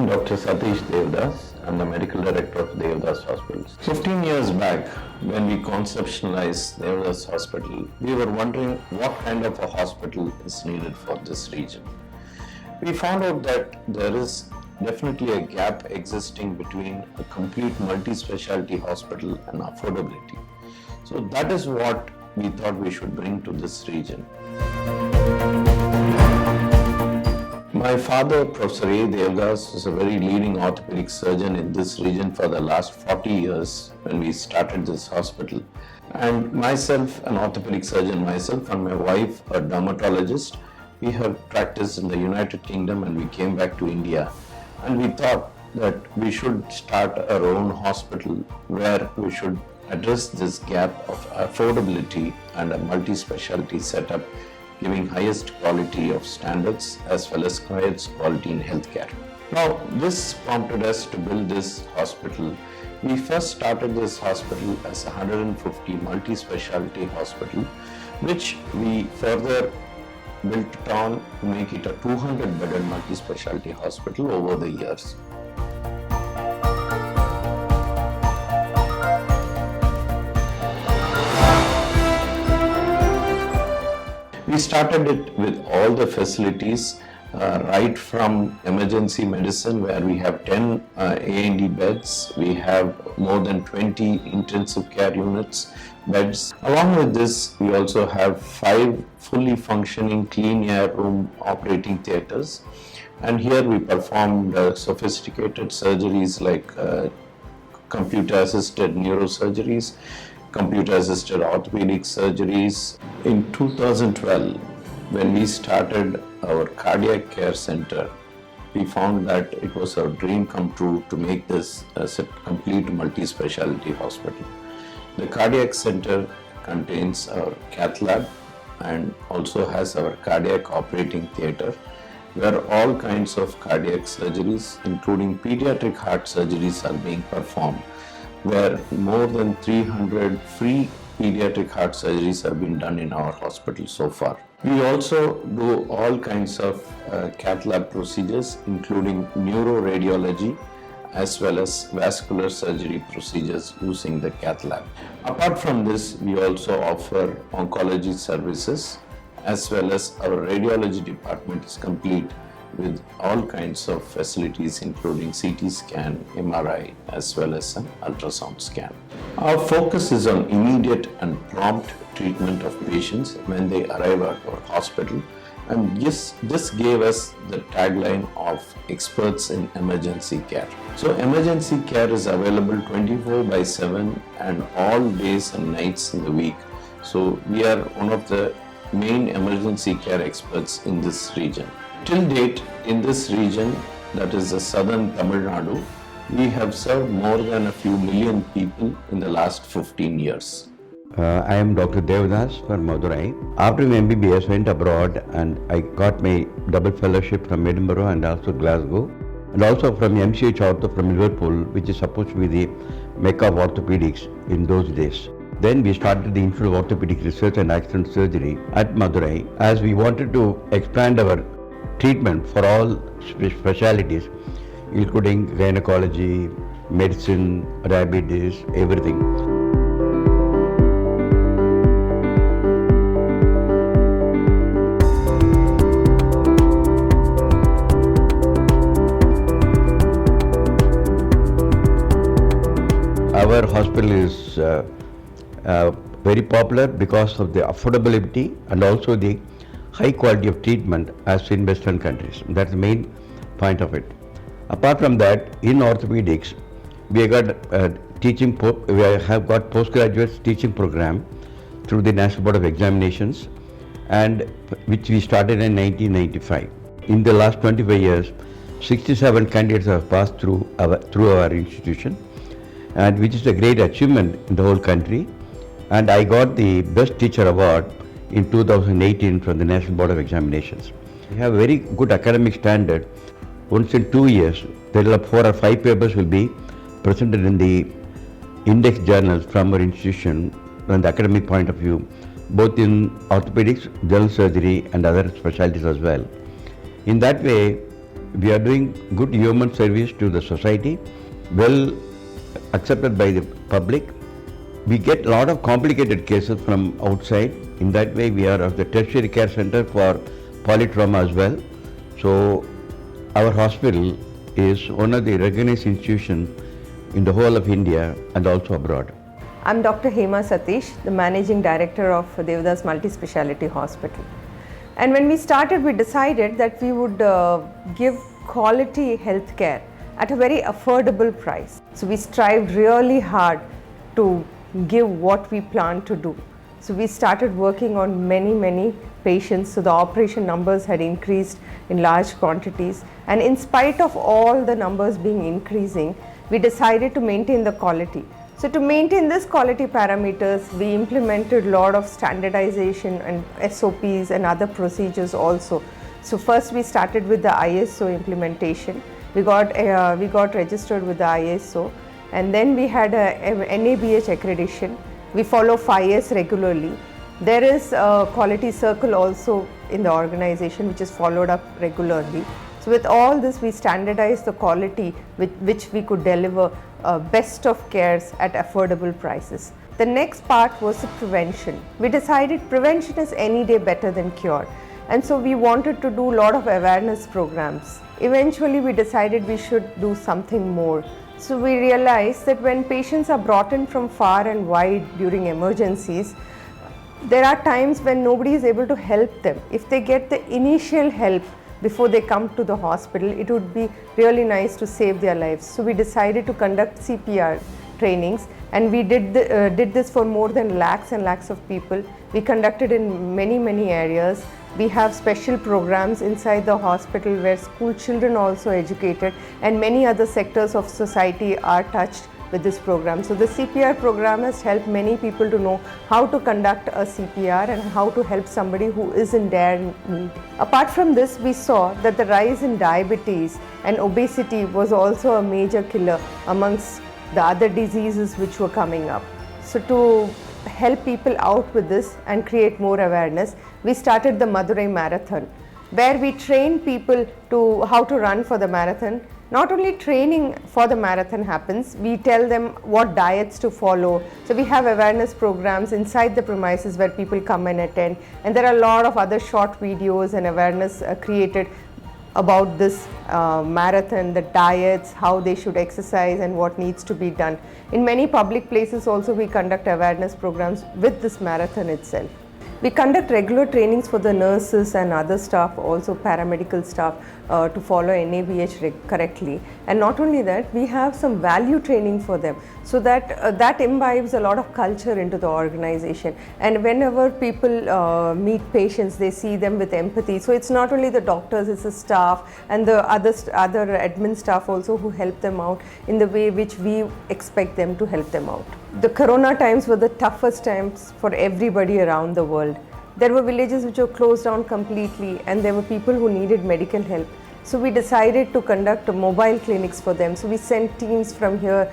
I'm Dr. Satish Devdas. I'm the medical director of Devdas Hospitals. 15 years back, when we conceptualized Devdas Hospital, we were wondering what kind of a hospital is needed for this region. We found out that there is definitely a gap existing between a complete multi-specialty hospital and affordability. So that is what we thought we should bring to this region. My father, Professor A. Devdas, is a very leading orthopedic surgeon in this region for the last 40 years when we started this hospital. And myself, an orthopedic surgeon myself, and my wife, a dermatologist, we have practiced in the United Kingdom and we came back to India. And we thought that we should start our own hospital where we should address this gap of affordability and a multi-specialty setup, giving highest quality of standards as well as highest quality in healthcare. Now, this prompted us to build this hospital. We first started this hospital as a 150 multi-specialty hospital, which we further built it on to make it a 200-bedded multi-specialty hospital over the years. We started it with all the facilities, right from emergency medicine where we have 10 A&E beds, we have more than 20 intensive care units beds. Along with this, we also have 5 fully functioning clean air room operating theatres, and here we performed sophisticated surgeries like computer-assisted neurosurgeries, computer-assisted orthopedic surgeries. In 2012, when we started our cardiac care center, we found that it was our dream come true to make this as a complete multi-specialty hospital. The cardiac center contains our cath lab and also has our cardiac operating theatre, where all kinds of cardiac surgeries, including pediatric heart surgeries, are being performed, where more than 300 free pediatric heart surgeries have been done in our hospital so far. We also do all kinds of cath lab procedures, including neuroradiology as well as vascular surgery procedures using the cath lab. Apart from this, we also offer oncology services, as well as our radiology department is complete with all kinds of facilities including CT scan, MRI, as well as an ultrasound scan. Our focus is on immediate and prompt treatment of patients when they arrive at our hospital, and this gave us the tagline of experts in emergency care. So emergency care is available 24/7 and all days and nights in the week. So we are one of the main emergency care experts in this region. Till date, in this region, that is the southern Tamil Nadu, we have served more than a few million people in the last 15 years. I am Dr. Devdas from Madurai. After my MBBS, went abroad and I got my double fellowship from Edinburgh and also Glasgow, and also from MCH Ortho from Liverpool, which is supposed to be the mecca of orthopedics in those days. Then we started the Institute of Orthopedic Research and Accident Surgery at Madurai, as we wanted to expand our treatment for all specialities, including gynecology, medicine, diabetes, everything. Our hospital is very popular because of the affordability and also the high quality of treatment as in Western countries. That's the main point of it. Apart from that, in orthopedics, we have got postgraduate teaching program through the National Board of Examinations, and which we started in 1995. In the last 25 years, 67 candidates have passed through our institution, and which is a great achievement in the whole country. And I got the Best Teacher Award in 2018 from the National Board of Examinations. We have a very good academic standard. Once in 2 years, there are 4 or 5 papers will be presented in the index journals from our institution from the academic point of view, both in orthopedics, general surgery and other specialties as well. In that way, we are doing good human service to the society, well accepted by the public. We get a lot of complicated cases from outside. In that way, we are the tertiary care center for polytrauma as well. So our hospital is one of the recognized institutions in the whole of India and also abroad. I'm Dr. Hema Satish, the Managing Director of Devdas Multi-Speciality Hospital. And when we started, we decided that we would give quality healthcare at a very affordable price. So we strived really hard to give what we planned to do. So we started working on many patients, so the operation numbers had increased in large quantities. And in spite of all the numbers being increasing, we decided to maintain the quality. So to maintain this quality parameters, we implemented a lot of standardization and SOPs and other procedures also. So first we started with the ISO implementation. We got registered with the ISO, and then we had a NABH accreditation. We follow 5S regularly. There is a quality circle also in the organization which is followed up regularly. So with all this, we standardized the quality with which we could deliver best of cares at affordable prices. The next part was the prevention. We decided prevention is any day better than cure. And so we wanted to do a lot of awareness programs. Eventually we decided we should do something more. So we realized that when patients are brought in from far and wide during emergencies, there are times when nobody is able to help them. If they get the initial help before they come to the hospital, it would be really nice to save their lives. So we decided to conduct CPR trainings, and we did this for more than lakhs and lakhs of people. We conducted in many areas. We have special programs inside the hospital where school children also educated, and many other sectors of society are touched with this program. So the CPR program has helped many people to know how to conduct a CPR and how to help somebody who is in dire need. Apart from this, we saw that the rise in diabetes and obesity was also a major killer amongst the other diseases which were coming up. So to help people out with this and create more awareness, we started the Madurai Marathon, where we train people to how to run for the marathon. Not only training for the marathon happens, we tell them what diets to follow. So we have awareness programs inside the premises where people come and attend, and there are a lot of other short videos and awareness created about this marathon, the diets, how they should exercise and what needs to be done. In many public places also we conduct awareness programs with this marathon itself. We conduct regular trainings for the nurses and other staff, also paramedical staff, to follow NABH correctly. And not only that, we have some value training for them, so that that imbibes a lot of culture into the organization. And whenever people meet patients, they see them with empathy. So it's not only the doctors, it's the staff and the other admin staff also who help them out in the way which we expect them to help them out. The corona times were the toughest times for everybody around the world. There were villages which were closed down completely, and there were people who needed medical help. So we decided to conduct mobile clinics for them. So we sent teams from here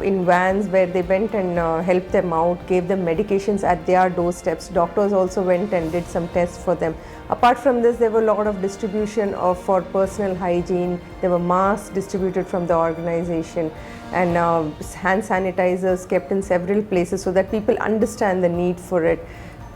in vans where they went and helped them out, gave them medications at their doorsteps. Doctors also went and did some tests for them. Apart from this, there were a lot of distribution for personal hygiene. There were masks distributed from the organization, and hand sanitizers kept in several places so that people understand the need for it.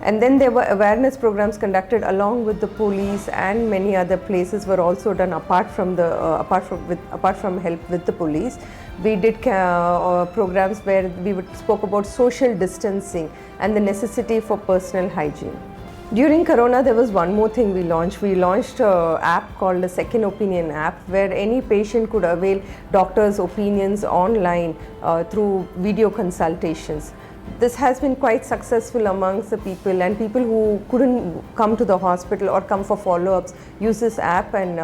And then there were awareness programs conducted along with the police, and many other places were also done apart from help with the police. We did programs where we spoke about social distancing and the necessity for personal hygiene. During Corona, there was one more thing we launched. We launched an app called the Second Opinion app, where any patient could avail doctors' opinions online through video consultations. This has been quite successful amongst the people, and people who couldn't come to the hospital or come for follow-ups use this app and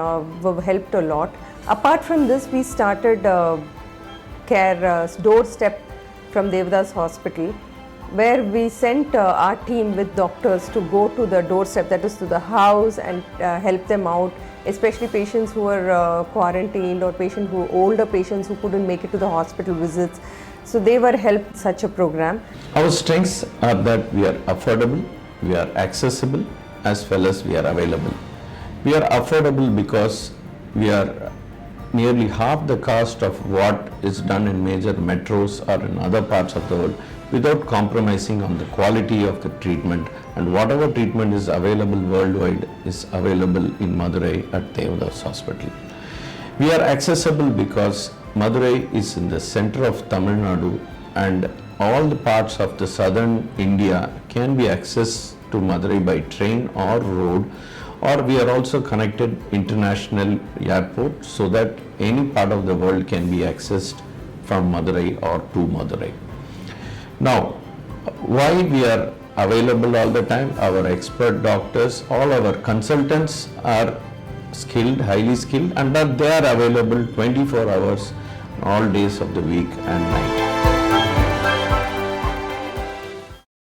were helped a lot. Apart from this, we started care doorstep from Devdas Hospital, where we sent our team with doctors to go to the doorstep, that is to the house, and help them out, especially patients who were quarantined or older patients who couldn't make it to the hospital visits. So they were helped such a program. Our strengths are that we are affordable, we are accessible, as well as we are available. We are affordable because We are nearly half the cost of what is done in major metros or in other parts of the world without compromising on the quality of the treatment, and whatever treatment is available worldwide is available in Madurai at Devadas Hospital. We are accessible because Madurai is in the center of Tamil Nadu, and all the parts of the southern India can be accessed to Madurai by train or road, or we are also connected international airport so that any part of the world can be accessed from Madurai or to Madurai. Now, why we are available all the time? Our expert doctors, all our consultants are skilled, highly skilled, and that they are available 24 hours all days of the week and night.